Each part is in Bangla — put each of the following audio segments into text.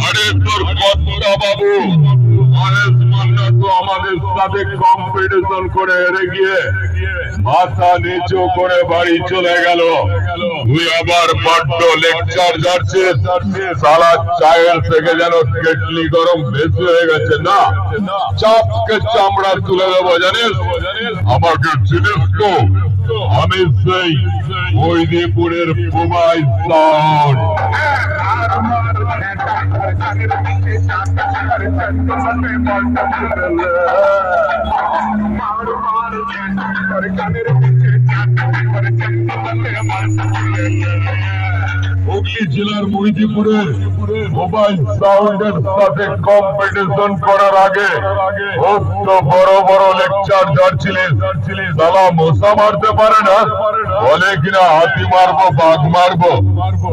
আরে তোর কর্তা বাবু মহেশ মান্না তো আমাদের সাথে কম্পিটিশন করে হেরে গিয়ে মাথা নিচু করে বাড়ি চলে গেল। তুই আবার বড্ড লেকচার যাচ্ছিস। সালা চায়ের থেকে যেন কেটলি গরম বেশি হয়ে গেছে না, চাপকে চামড়া তুলে দেবো জানিস। আমাকে চিনিস তো? আমি সেই মৈদিপুরের বুবাই সাউন্ড। হুগলি জেলার মৈদিপুরের মোবাইল সাউন্ডের সাথে কম্পিটিশন করার আগে তো বড় বড় লেকচার যাচ্ছিলেন। সালা মশা মারতে পারে না, বলে কিনা হাতি মারবো বাঘ মারবো।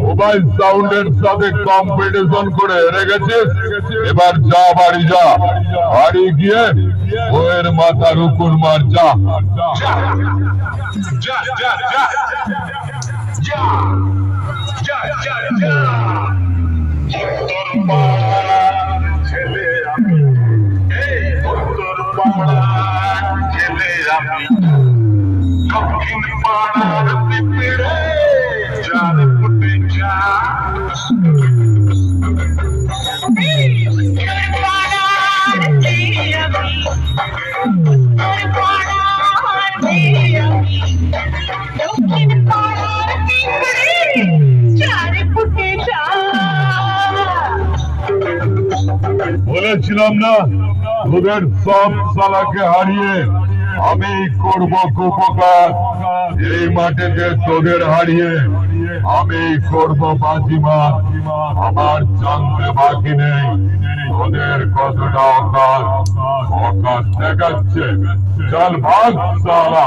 মোবাইল সাউন্ডের সাথে কম্পিটিশন করে হেরে গেছিস, এবার যা বাড়ি যা, বাড়ি গিয়ে বইয়ের মাথার উপর মার যা। উত্তর পাড়ার ছেলে আমি, উত্তর পাড়ার ছেলে আমি, দক্ষিণ পাড়ার পিঁপড়ে চার ফুটে চা। বলেছিলাম না তোদের সব সালাকে হারিয়ে আমি করব উপকার। এই মাঠেতে তোদের হারিয়ে আমি করব বাজিমাত। আমার জানতে বাকি নেই তোদের কতটা অকাল দেখাচ্ছে। চল ভাগ সালা।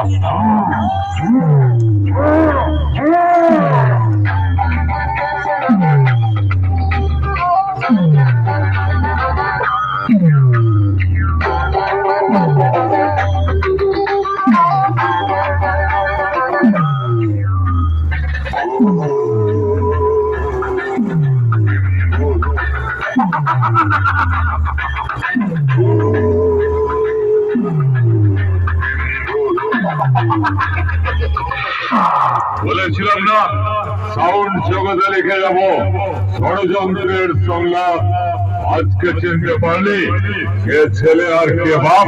বলেছিলাম না সাউন্ড জগতে লিখে যাবো ষড়যন্ত্রের সংলাপ। আজকে চিনতে পারলি কে ছেলে আর কে বাপ।